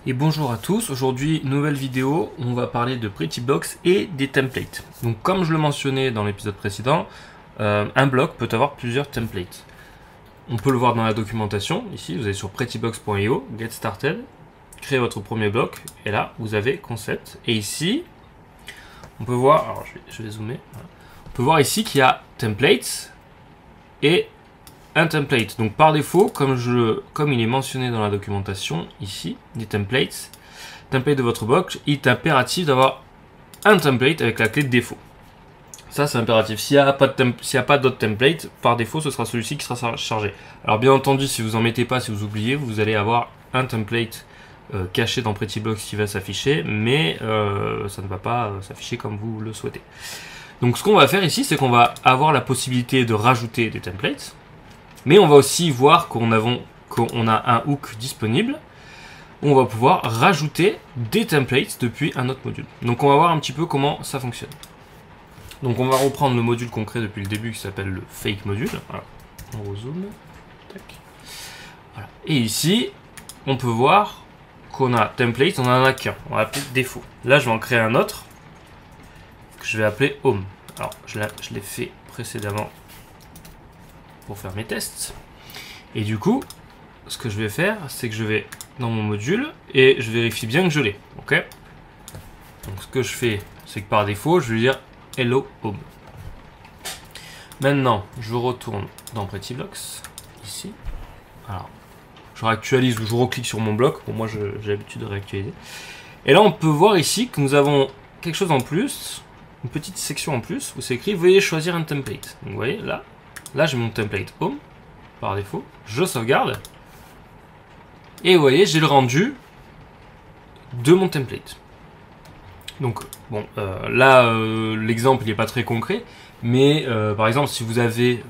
Et bonjour à tous, aujourd'hui nouvelle vidéo, on va parler de Pretty Blocks et des templates. Donc comme je le mentionnais dans l'épisode précédent, un bloc peut avoir plusieurs templates. On peut le voir dans la documentation, ici vous allez sur prettyblocks.io, get started, créez votre premier bloc, et là vous avez concept. Et ici, on peut voir, alors je vais zoomer, voilà. On peut voir ici qu'il y a templates et un template. Donc par défaut, comme il est mentionné dans la documentation ici, des templates de votre bloc, il est impératif d'avoir un template avec la clé de défaut. Ça c'est impératif. S'il n'y a pas d'autres templates, par défaut ce sera celui-ci qui sera chargé. Alors bien entendu, si vous en mettez pas, si vous oubliez, vous allez avoir un template caché dans Pretty Blocks qui va s'afficher, mais ça ne va pas s'afficher comme vous le souhaitez. Donc ce qu'on va faire ici, c'est qu'on va avoir la possibilité de rajouter des templates. Mais on va aussi voir qu'on a un hook disponible. On va pouvoir rajouter des templates depuis un autre module. Donc on va voir un petit peu comment ça fonctionne. Donc on va reprendre le module qu'on crée depuis le début qui s'appelle le fake module. Voilà. On rezoome. Tac. Voilà. Et ici, on peut voir qu'on a template, on en a qu'un. On va appeler défaut. Là, je vais en créer un autre que je vais appeler home. Alors, je l'ai fait précédemment pour faire mes tests. Et du coup, ce que je vais faire, c'est que je vais dans mon module et je vérifie bien que je l'ai. Ok. Donc ce que je fais, c'est que par défaut, je vais dire hello home. Maintenant, je retourne dans Pretty Blocks ici. Alors, je réactualise ou je reclique sur mon bloc. Bon, moi, j'ai l'habitude de réactualiser. Et là, on peut voir ici que nous avons quelque chose en plus, une petite section en plus où c'est écrit veuillez choisir un template. Donc, vous voyez là. Là, j'ai mon template home, par défaut. Je sauvegarde. Et vous voyez, j'ai le rendu de mon template. Donc, bon, là, l'exemple, il n'est pas très concret. Mais, par exemple, si vous avez,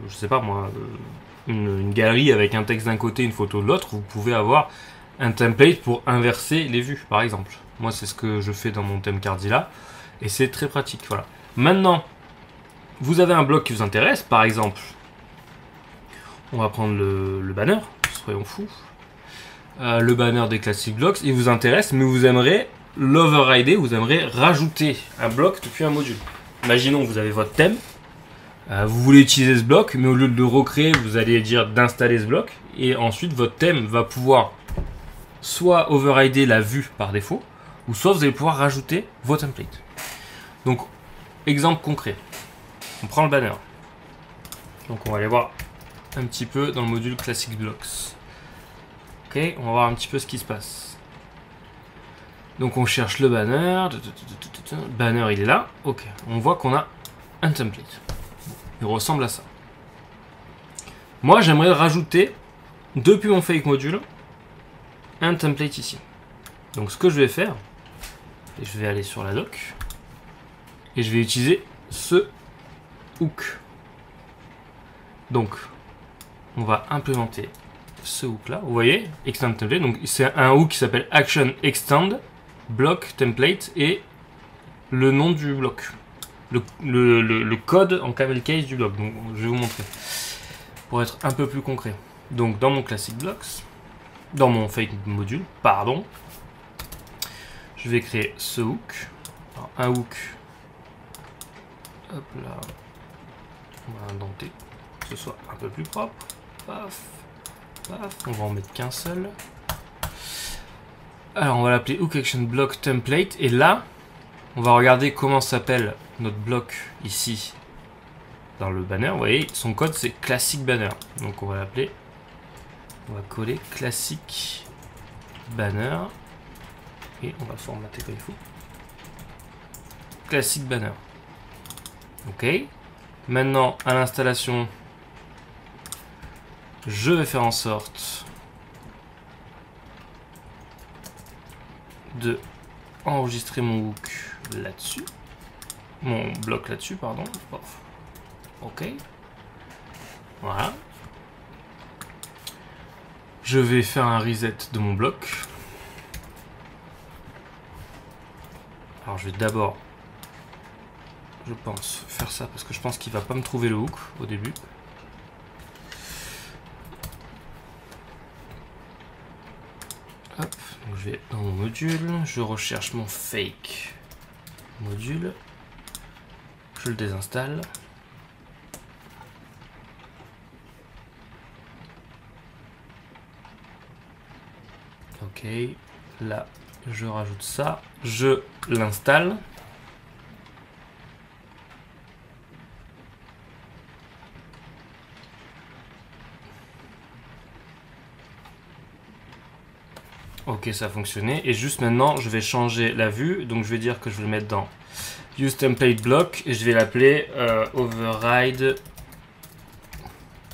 je sais pas moi, une galerie avec un texte d'un côté, une photo de l'autre, vous pouvez avoir un template pour inverser les vues, par exemple. Moi, c'est ce que je fais dans mon thème Cardilla. Et c'est très pratique, voilà. Maintenant, vous avez un bloc qui vous intéresse, par exemple, on va prendre le banner, soyons fous. Le banner des Classic Blocks, il vous intéresse, mais vous aimeriez l'overrider, vous aimeriez rajouter un bloc depuis un module. Imaginons, vous avez votre thème, vous voulez utiliser ce bloc, mais au lieu de le recréer, vous allez dire d'installer ce bloc, et ensuite votre thème va pouvoir soit overrider la vue par défaut, ou soit vous allez pouvoir rajouter vos templates. Donc, exemple concret. On prend le banner. Donc on va aller voir un petit peu dans le module Classic Blocks. Ok, on va voir un petit peu ce qui se passe. Donc on cherche le banner. Banner il est là. Ok, on voit qu'on a un template. Il ressemble à ça. Moi j'aimerais rajouter depuis mon fake module un template ici. Donc ce que je vais faire, et je vais aller sur la doc et je vais utiliser ce hook. Donc, on va implémenter ce hook là. Vous voyez, extend template. Donc, c'est un hook qui s'appelle action extend block template et le nom du bloc, le code en camel case du bloc. Donc, je vais vous montrer pour être un peu plus concret. Donc, dans mon Classic Blocks, dans mon fake module, pardon, je vais créer ce hook. Alors, un hook. Hop là. On va indenter, que ce soit un peu plus propre. Paf, paf. On va en mettre qu'un seul. Alors on va l'appeler hook action block template. Et là, on va regarder comment s'appelle notre bloc ici dans le banner. Vous voyez, son code c'est classic banner. Donc on va l'appeler. On va coller classic banner. Et on va formater comme il faut. Classic banner. Ok. Maintenant, à l'installation, je vais faire en sorte de enregistrer mon hook là-dessus. Mon bloc là-dessus, pardon. Ok. Voilà. Je vais faire un reset de mon bloc. Alors, je vais d'abord, je pense, faire ça parce que je pense qu'il va pas me trouver le hook au début. Hop. Donc, je vais dans mon module, je recherche mon fake module, je le désinstalle. Ok, là je rajoute ça, je l'installe. Ok, ça a fonctionné. Et juste maintenant, je vais changer la vue. Donc je vais dire que je vais le mettre dans Use Template Block et je vais l'appeler Override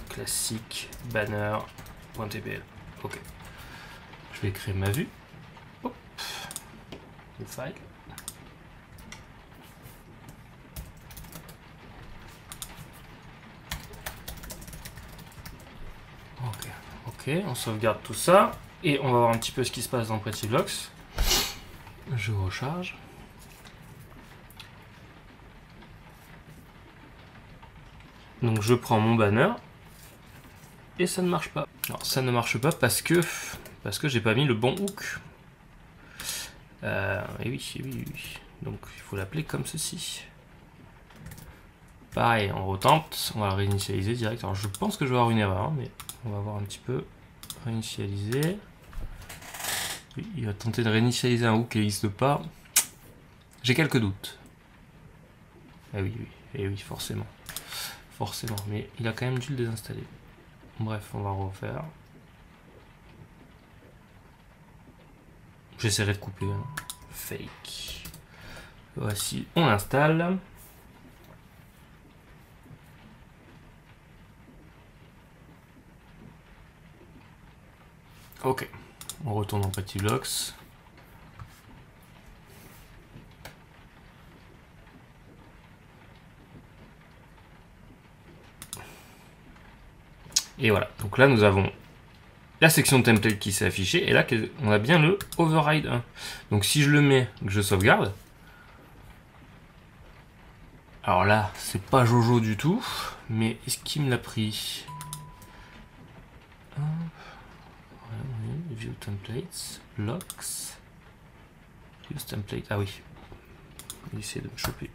Classic Banner.tpl. Ok. Je vais créer ma vue. Hop. Le file. Ok, on sauvegarde tout ça. Et on va voir un petit peu ce qui se passe dans Pretty Blocks. Je recharge. Donc je prends mon banner. Et ça ne marche pas. Alors ça ne marche pas parce que j'ai pas mis le bon hook. Et oui. Donc il faut l'appeler comme ceci. Pareil, on retente. On va le réinitialiser direct. Alors je pense que je vais avoir une erreur, hein, mais on va voir un petit peu. Réinitialiser. Oui, il va tenter de réinitialiser un hook qui n'existe pas. J'ai quelques doutes. Eh oui, forcément. Forcément, mais il a quand même dû le désinstaller. Bref, on va refaire. J'essaierai de couper. Hein. Fake. Voici, on l'installe. Ok. On retourne en Pretty Blocks. Et voilà. Donc là, nous avons la section template qui s'est affichée. Et là, on a bien le override 1. Donc si je le mets, que je sauvegarde. Alors là, c'est pas Jojo du tout. Mais est-ce qu'il me l'a pris? View templates, blocks, use template, ah oui, on va essayer de me choper,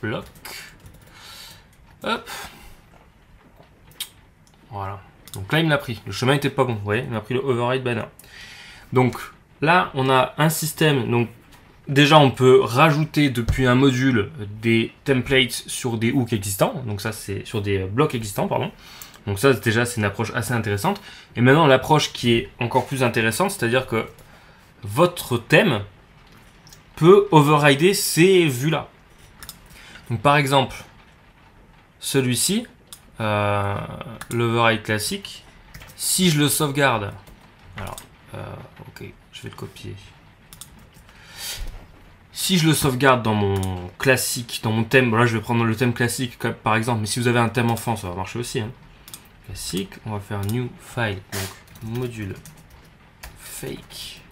bloc, hop, voilà, donc là il me l'a pris, le chemin était pas bon, vous voyez, il m'a pris le override banner. Donc là on a un système, donc déjà on peut rajouter depuis un module des templates sur des hooks existants, donc ça c'est sur des blocs existants, pardon. Donc ça, déjà, c'est une approche assez intéressante. Et maintenant, l'approche qui est encore plus intéressante, c'est-à-dire que votre thème peut overrider ces vues-là. Donc par exemple, celui-ci, l'override classique, si je le sauvegarde, alors, ok, je vais le copier. Si je le sauvegarde dans mon classique, dans mon thème, là je vais prendre le thème classique par exemple, mais si vous avez un thème enfant, ça va marcher aussi, hein. Classique, on va faire new file, donc module fake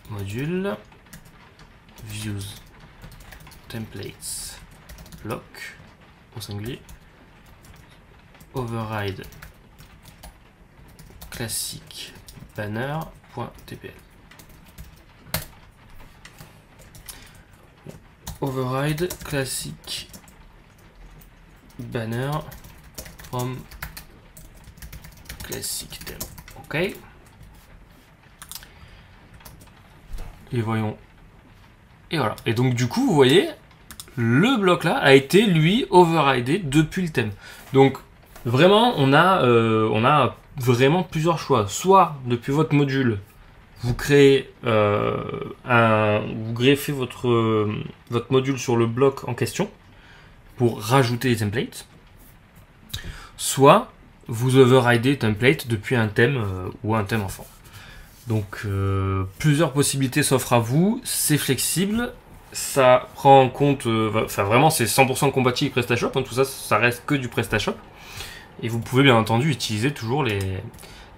module views templates block au singulier override classique banner.tpl override classique banner from classic theme. Ok. Et voyons. Et voilà. Et donc du coup, vous voyez, le bloc là a été lui overridé depuis le thème. Donc vraiment, on a vraiment plusieurs choix. Soit depuis votre module, vous créez vous greffez votre module sur le bloc en question pour rajouter les templates, soit vous overridez template depuis un thème ou un thème enfant. Donc plusieurs possibilités s'offrent à vous, c'est flexible, ça prend en compte, enfin vraiment c'est 100% compatible avec PrestaShop, hein, tout ça, ça reste que du PrestaShop. Et vous pouvez bien entendu utiliser toujours les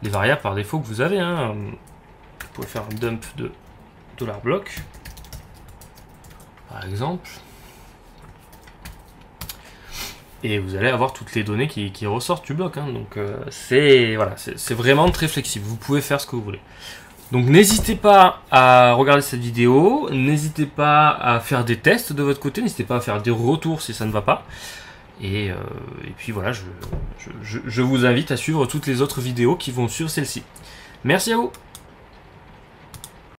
variables par défaut que vous avez. Hein. Vous pouvez faire un dump de $block, par exemple. et vous allez avoir toutes les données qui ressortent du bloc. Hein. Donc c'est voilà, c'est vraiment très flexible. Vous pouvez faire ce que vous voulez. Donc n'hésitez pas à regarder cette vidéo, n'hésitez pas à faire des tests de votre côté, n'hésitez pas à faire des retours si ça ne va pas. Et puis voilà, je vous invite à suivre toutes les autres vidéos qui vont sur celle-ci. Merci à vous.